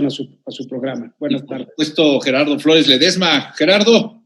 a su programa. Buenas tardes. Por supuesto, Gerardo Flores Ledesma. Gerardo.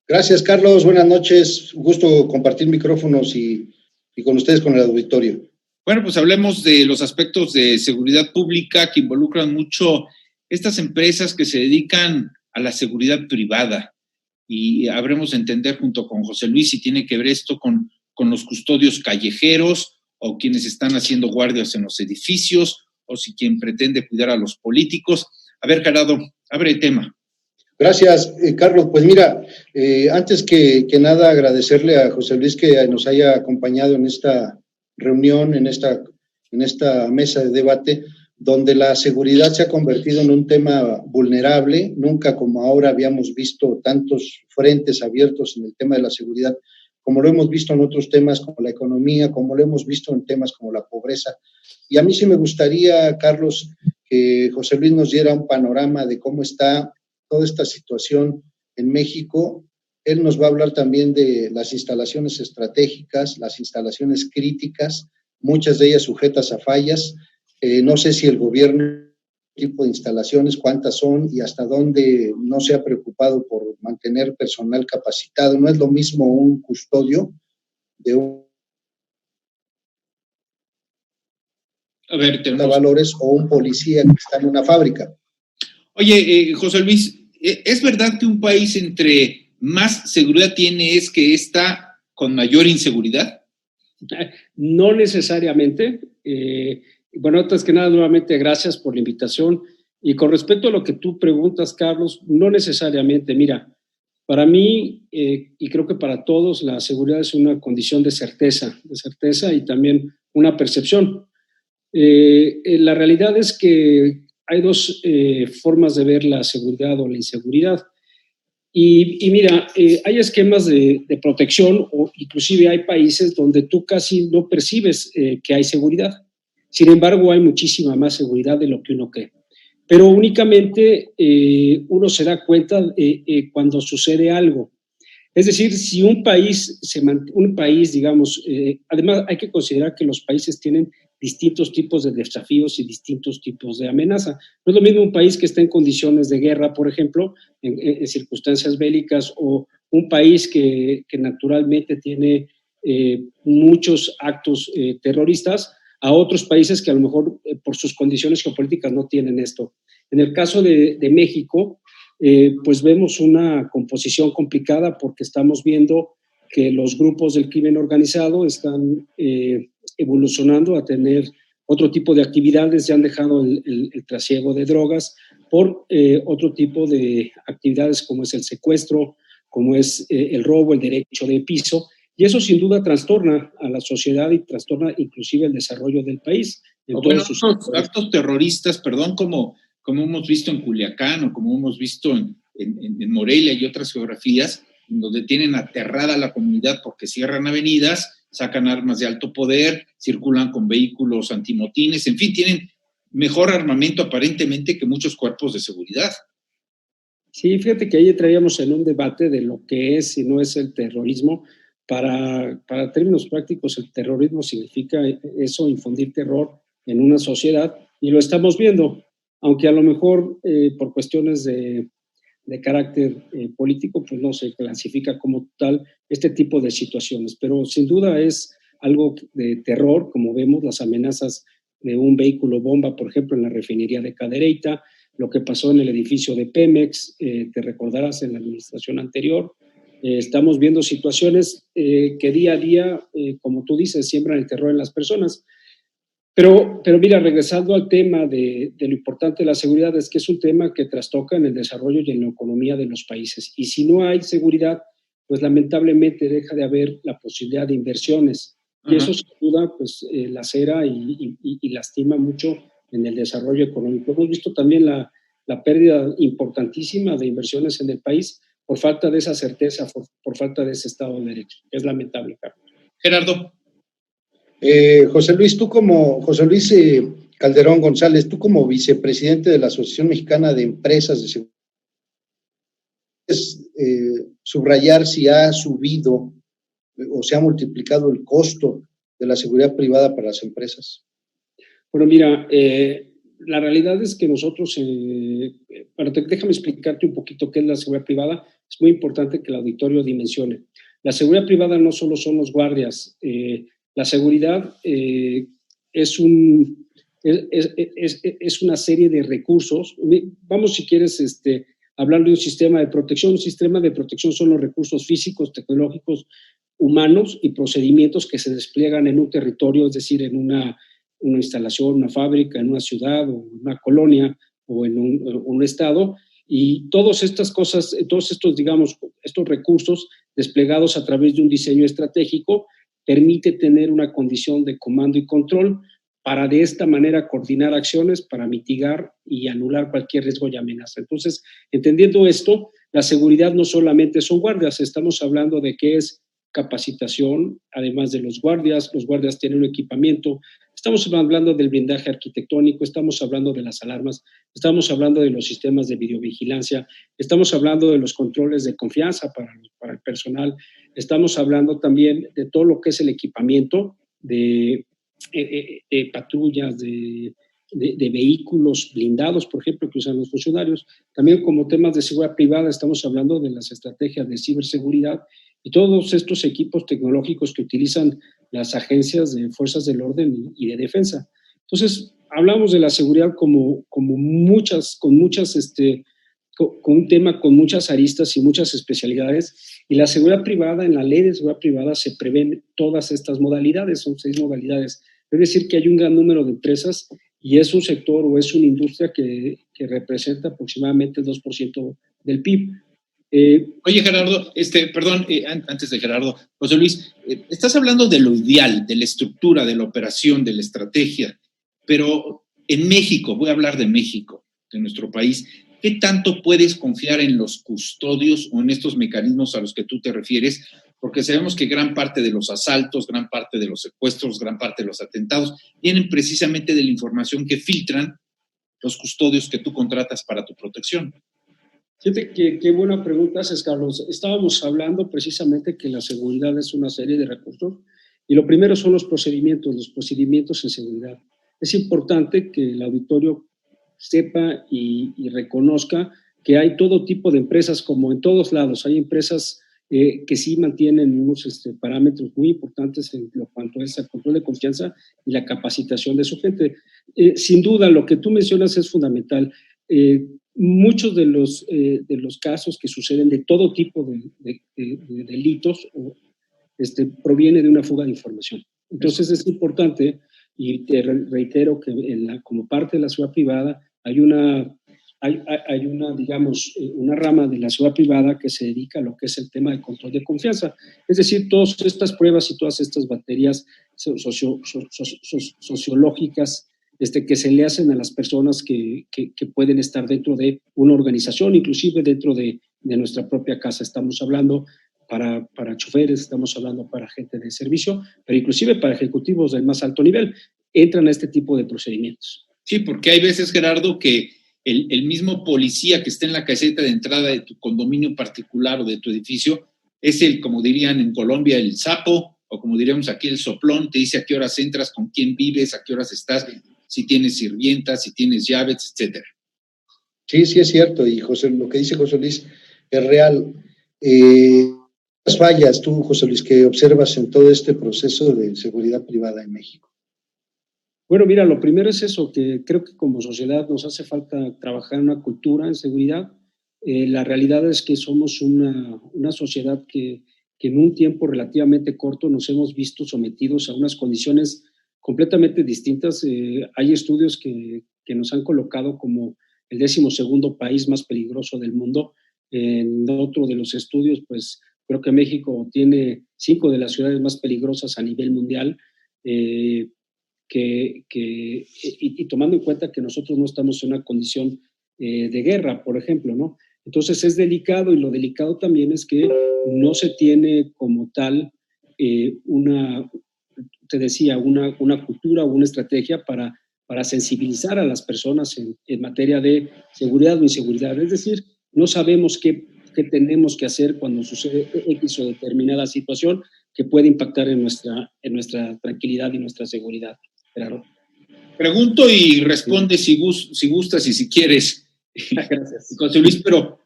Gracias, Carlos. Buenas noches. Un gusto compartir micrófonos y con ustedes, con el auditorio. Bueno, pues hablemos de los aspectos de seguridad pública que involucran mucho estas empresas que se dedican a la seguridad privada. Y habremos de entender junto con José Luis si tiene que ver esto con los custodios callejeros o quienes están haciendo guardias en los edificios o si quien pretende cuidar a los políticos. A ver, Gerardo, abre el tema. Gracias, Carlos. Pues mira, antes que nada agradecerle a José Luis que nos haya acompañado en esta reunión, en esta mesa de debate, donde la seguridad se ha convertido en un tema vulnerable. Nunca como ahora habíamos visto tantos frentes abiertos en el tema de la seguridad, como lo hemos visto en otros temas como la economía, como lo hemos visto en temas como la pobreza. Y a mí sí me gustaría, Carlos, que José Luis nos diera un panorama de cómo está toda esta situación en México. Él nos va a hablar también de las instalaciones estratégicas, las instalaciones críticas, muchas de ellas sujetas a fallas. No sé si el gobierno, tipo de instalaciones, cuántas son y hasta dónde no se ha preocupado por mantener personal capacitado. No es lo mismo un custodio de un valores o un policía que está en una fábrica. Oye, José Luis, ¿es verdad que un país entre más seguridad tiene es que está con mayor inseguridad? No necesariamente. Bueno, antes que nada, nuevamente, gracias por la invitación. Y con respecto a lo que tú preguntas, Carlos, no necesariamente. Mira, para mí, y creo que para todos, la seguridad es una condición de certeza y también una percepción. La realidad es que hay dos formas de ver la seguridad o la inseguridad. Y mira, hay esquemas de protección o inclusive hay países donde tú casi no percibes que hay seguridad. Sin embargo, hay muchísima más seguridad de lo que uno cree. Pero únicamente uno se da cuenta cuando sucede algo. Es decir, si un país, digamos, además hay que considerar que los países tienen distintos tipos de desafíos y distintos tipos de amenaza. No es lo mismo un país que está en condiciones de guerra, por ejemplo, en circunstancias bélicas, o un país que naturalmente tiene muchos actos terroristas, a otros países que a lo mejor por sus condiciones geopolíticas no tienen esto. En el caso de México, pues vemos una composición complicada porque estamos viendo que los grupos del crimen organizado están evolucionando a tener otro tipo de actividades, ya han dejado el trasiego de drogas por otro tipo de actividades como es el secuestro, como es el robo, el derecho de piso, y eso sin duda trastorna a la sociedad y trastorna inclusive el desarrollo del país. Bueno, actos terroristas, perdón, como hemos visto en Culiacán o como hemos visto en Morelia y otras geografías, donde tienen aterrada a la comunidad porque cierran avenidas, sacan armas de alto poder, circulan con vehículos antimotines, en fin, tienen mejor armamento aparentemente que muchos cuerpos de seguridad. Sí, fíjate que ahí traíamos en un debate de lo que es y no es el terrorismo. Para términos prácticos, el terrorismo significa eso, infundir terror en una sociedad, y lo estamos viendo, aunque a lo mejor por cuestiones de carácter político, pues no se clasifica como tal este tipo de situaciones, pero sin duda es algo de terror, como vemos las amenazas de un vehículo bomba, por ejemplo, en la refinería de Cadereyta, lo que pasó en el edificio de Pemex, te recordarás en la administración anterior. Estamos viendo situaciones que día a día, como tú dices, siembran el terror en las personas. Pero mira, regresando al tema de lo importante de la seguridad, es que es un tema que trastoca en el desarrollo y en la economía de los países. Y si no hay seguridad, pues lamentablemente deja de haber la posibilidad de inversiones. Y eso sin duda pues lacera y lastima mucho en el desarrollo económico. Hemos visto también la pérdida importantísima de inversiones en el país por falta de esa certeza, por falta de ese Estado de Derecho. Es lamentable, Carlos. Gerardo. José Luis Calderón González, tú como vicepresidente de la Asociación Mexicana de Empresas de Seguridad, subrayar si ha subido o se ha multiplicado el costo de la seguridad privada para las empresas. Bueno, mira, la realidad es que nosotros, déjame explicarte un poquito qué es la seguridad privada. Es muy importante que el auditorio dimensione. La seguridad privada no solo son los guardias. La seguridad es una serie de recursos. Vamos, si quieres, hablar de un sistema de protección. Un sistema de protección son los recursos físicos, tecnológicos, humanos y procedimientos que se despliegan en un territorio, es decir, en una instalación, una fábrica, en una ciudad o una colonia o en un estado, y todas estas cosas, todos estos, digamos, estos recursos desplegados a través de un diseño estratégico permite tener una condición de comando y control para de esta manera coordinar acciones para mitigar y anular cualquier riesgo y amenaza. Entonces, entendiendo esto, la seguridad no solamente son guardias, estamos hablando de que es capacitación, además de los guardias tienen un equipamiento, estamos hablando del blindaje arquitectónico, estamos hablando de las alarmas, estamos hablando de los sistemas de videovigilancia, estamos hablando de los controles de confianza para el personal, estamos hablando también de todo lo que es el equipamiento de patrullas, de vehículos blindados, por ejemplo, que usan los funcionarios. También como temas de seguridad privada estamos hablando de las estrategias de ciberseguridad y todos estos equipos tecnológicos que utilizan las agencias de fuerzas del orden y de defensa. Entonces, hablamos de la seguridad como con un tema con muchas aristas y muchas especialidades, y la seguridad privada, en la ley de seguridad privada se prevén todas estas modalidades, son 6 modalidades. Es decir, que hay un gran número de empresas y es un sector o es una industria que representa aproximadamente el 2% del PIB. Oye, Gerardo, perdón, antes de Gerardo, José Luis, estás hablando de lo ideal, de la estructura, de la operación, de la estrategia, pero en México, voy a hablar de México, de nuestro país, ¿qué tanto puedes confiar en los custodios o en estos mecanismos a los que tú te refieres? Porque sabemos que gran parte de los asaltos, gran parte de los secuestros, gran parte de los atentados vienen precisamente de la información que filtran los custodios que tú contratas para tu protección. Fíjate qué buena pregunta haces, Carlos. Estábamos hablando precisamente que la seguridad es una serie de recursos y lo primero son los procedimientos en seguridad. Es importante que el auditorio sepa y reconozca que hay todo tipo de empresas, como en todos lados. Hay empresas que sí mantienen unos parámetros muy importantes en cuanto a ese control de confianza y la capacitación de su gente. Sin duda, lo que tú mencionas es fundamental. Muchos de los casos que suceden de todo tipo de delitos proviene de una fuga de información. Entonces es importante, y te reitero que como parte de la seguridad privada hay una, digamos, una rama de la seguridad privada que se dedica a lo que es el tema de control de confianza. Es decir, todas estas pruebas y todas estas baterías sociológicas que se le hacen a las personas que pueden estar dentro de una organización, inclusive dentro de nuestra propia casa. Estamos hablando para choferes, estamos hablando para gente de servicio, pero inclusive para ejecutivos del más alto nivel, entran a este tipo de procedimientos. Sí, porque hay veces, Gerardo, que el mismo policía que está en la caseta de entrada de tu condominio particular o de tu edificio es como dirían en Colombia, el sapo, o como diríamos aquí, el soplón, te dice a qué horas entras, con quién vives, a qué horas estás, si tienes sirvientas, si tienes llaves, etcétera. Sí, sí es cierto, y lo que dice José Luis es real. ¿Cuáles fallas tú, José Luis, que observas en todo este proceso de seguridad privada en México? Bueno, mira, lo primero es eso, que creo que como sociedad nos hace falta trabajar en una cultura en seguridad. La realidad es que somos una sociedad que en un tiempo relativamente corto nos hemos visto sometidos a unas condiciones completamente distintas. Hay estudios que nos han colocado como el 12º país más peligroso del mundo. En otro de los estudios, pues creo que México tiene 5 de las ciudades más peligrosas a nivel mundial. Y tomando en cuenta que nosotros no estamos en una condición de guerra, por ejemplo, ¿no? Entonces es delicado, y lo delicado también es que no se tiene como tal una cultura o una estrategia para sensibilizar a las personas en materia de seguridad o inseguridad. Es decir, no sabemos qué tenemos que hacer cuando sucede X o determinada situación que puede impactar en nuestra tranquilidad y nuestra seguridad. Claro. Pregunto y responde si gustas y si quieres. Gracias. José Luis, pero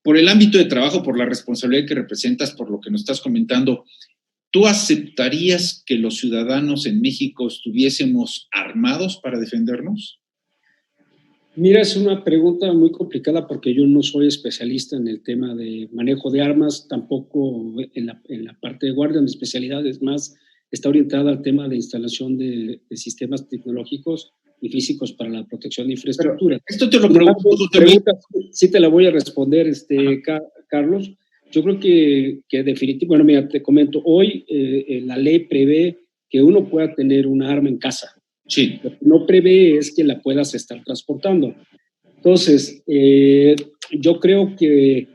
por el ámbito de trabajo, por la responsabilidad que representas, por lo que nos estás comentando, ¿tú aceptarías que los ciudadanos en México estuviésemos armados para defendernos? Mira, es una pregunta muy complicada porque yo no soy especialista en el tema de manejo de armas, tampoco en la parte de guardia. Mi especialidad es más, está orientada al tema de instalación de sistemas tecnológicos y físicos para la protección de infraestructura. Pero esto te lo pregunto. Sí te la voy a responder, Carlos. Yo creo que definitivamente, bueno, mira, te comento, hoy la ley prevé que uno pueda tener una arma en casa. Sí. Lo que no prevé es que la puedas estar transportando. Entonces, yo creo que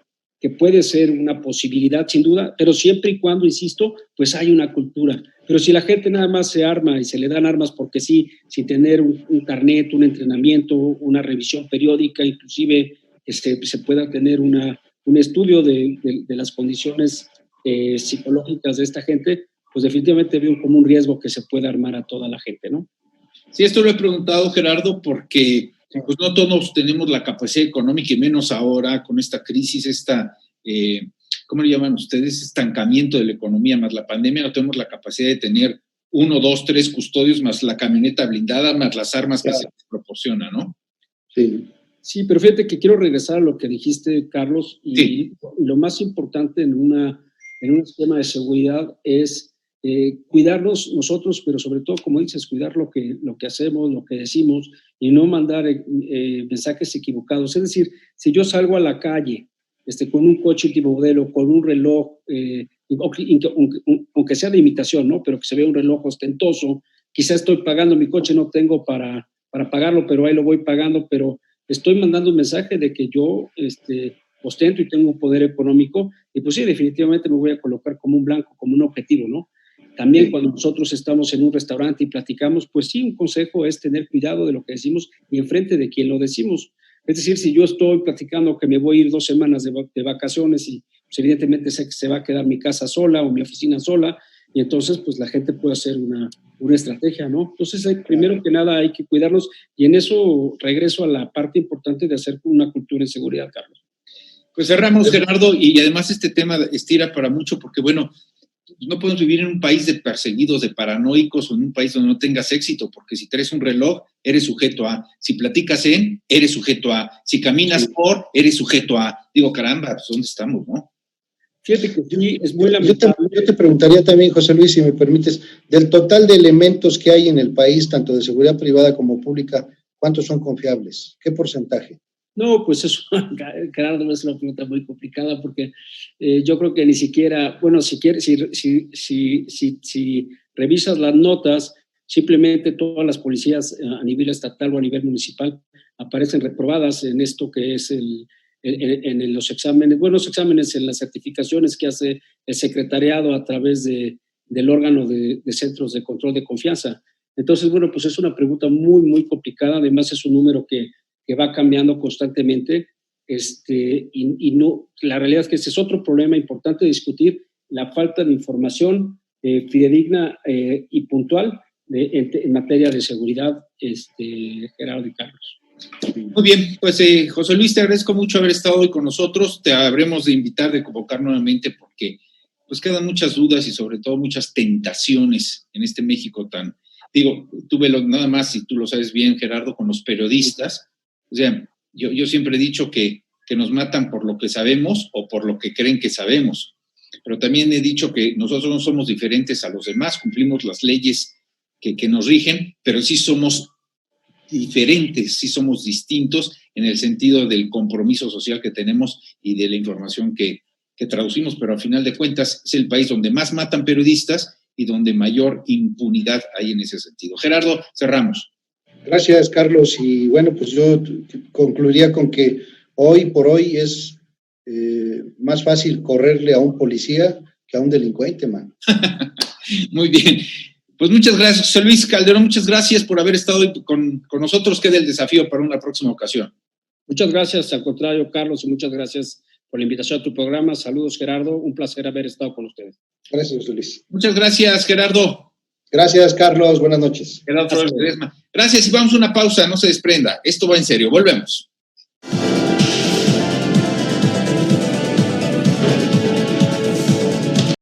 puede ser una posibilidad, sin duda, pero siempre y cuando, insisto, pues hay una cultura. Pero si la gente nada más se arma y se le dan armas porque sí, sin tener un carnet, un entrenamiento, una revisión periódica, inclusive se pueda tener un estudio de las condiciones psicológicas de esta gente, pues definitivamente veo como un riesgo que se pueda armar a toda la gente, ¿no? Sí, esto lo he preguntado, Gerardo, porque pues no todos tenemos la capacidad económica y menos ahora con esta crisis, ¿cómo le llaman ustedes? Estancamiento de la economía más la pandemia, no tenemos la capacidad de tener 1, 2, 3 custodios más la camioneta blindada más las armas que se les proporciona, ¿no? Sí. Sí, pero fíjate que quiero regresar a lo que dijiste, Carlos, y sí. Lo más importante en un sistema de seguridad es cuidarnos nosotros, pero sobre todo, como dices, cuidar lo que hacemos, lo que decimos, y no mandar mensajes equivocados. Es decir, si yo salgo a la calle con un coche último modelo, con un reloj, aunque sea de imitación, ¿no? Pero que se vea un reloj ostentoso, quizás estoy pagando mi coche, no tengo para pagarlo, pero ahí lo voy pagando, pero estoy mandando un mensaje de que yo ostento y tengo un poder económico, y pues sí, definitivamente me voy a colocar como un blanco, como un objetivo, ¿no? También cuando nosotros estamos en un restaurante y platicamos, pues sí, un consejo es tener cuidado de lo que decimos y enfrente de quien lo decimos. Es decir, si yo estoy platicando que me voy a ir 2 semanas de vacaciones y pues evidentemente sé que se va a quedar mi casa sola o mi oficina sola, y entonces pues la gente puede hacer una estrategia, ¿no? Entonces, primero que nada hay que cuidarnos, y en eso regreso a la parte importante de hacer una cultura de seguridad, Carlos. Pues cerramos, Gerardo, y además este tema estira para mucho porque, bueno, no podemos vivir en un país de perseguidos, de paranoicos, o en un país donde no tengas éxito, porque si traes un reloj, eres sujeto a. Si platicas eres sujeto a. Si caminas eres sujeto a. Digo, caramba, pues ¿dónde estamos, no? Fíjate que sí, es muy lamentable. Yo te preguntaría también, José Luis, si me permites, del total de elementos que hay en el país, tanto de seguridad privada como pública, ¿cuántos son confiables? ¿Qué porcentaje? No, pues eso, Gerardo, es una pregunta muy complicada porque yo creo que ni siquiera, bueno, si revisas las notas, simplemente todas las policías a nivel estatal o a nivel municipal aparecen reprobadas en esto que es en los exámenes, buenos exámenes, en las certificaciones que hace el secretariado a través del órgano de centros de control de confianza. Entonces, bueno, pues es una pregunta muy, muy complicada. Además, es un número que va cambiando constantemente, y no, la realidad es que ese es otro problema importante de discutir, la falta de información fidedigna y puntual en materia de seguridad, Gerardo y Carlos. Muy bien, pues José Luis, te agradezco mucho haber estado hoy con nosotros, te habremos de invitar, de convocar nuevamente, porque pues quedan muchas dudas y sobre todo muchas tentaciones en este México tan, digo, tú velo nada más, y tú lo sabes bien, Gerardo, con los periodistas. O sea, yo siempre he dicho que nos matan por lo que sabemos o por lo que creen que sabemos, pero también he dicho que nosotros no somos diferentes a los demás, cumplimos las leyes que nos rigen, pero sí somos diferentes, sí somos distintos en el sentido del compromiso social que tenemos y de la información que traducimos, pero al final de cuentas es el país donde más matan periodistas y donde mayor impunidad hay en ese sentido. Gerardo, cerramos. Gracias, Carlos. Y bueno, pues yo concluiría con que hoy por hoy es más fácil correrle a un policía que a un delincuente, man. Muy bien. Pues muchas gracias, José Luis Calderón. Muchas gracias por haber estado hoy con nosotros. Queda el desafío para una próxima ocasión. Muchas gracias, al contrario, Carlos, y muchas gracias por la invitación a tu programa. Saludos, Gerardo. Un placer haber estado con ustedes. Gracias, José Luis. Muchas gracias, Gerardo. Gracias, Carlos. Buenas noches. Gerardo Flores Ledesma. Gracias y vamos a una pausa, no se desprenda. Esto va en serio, volvemos.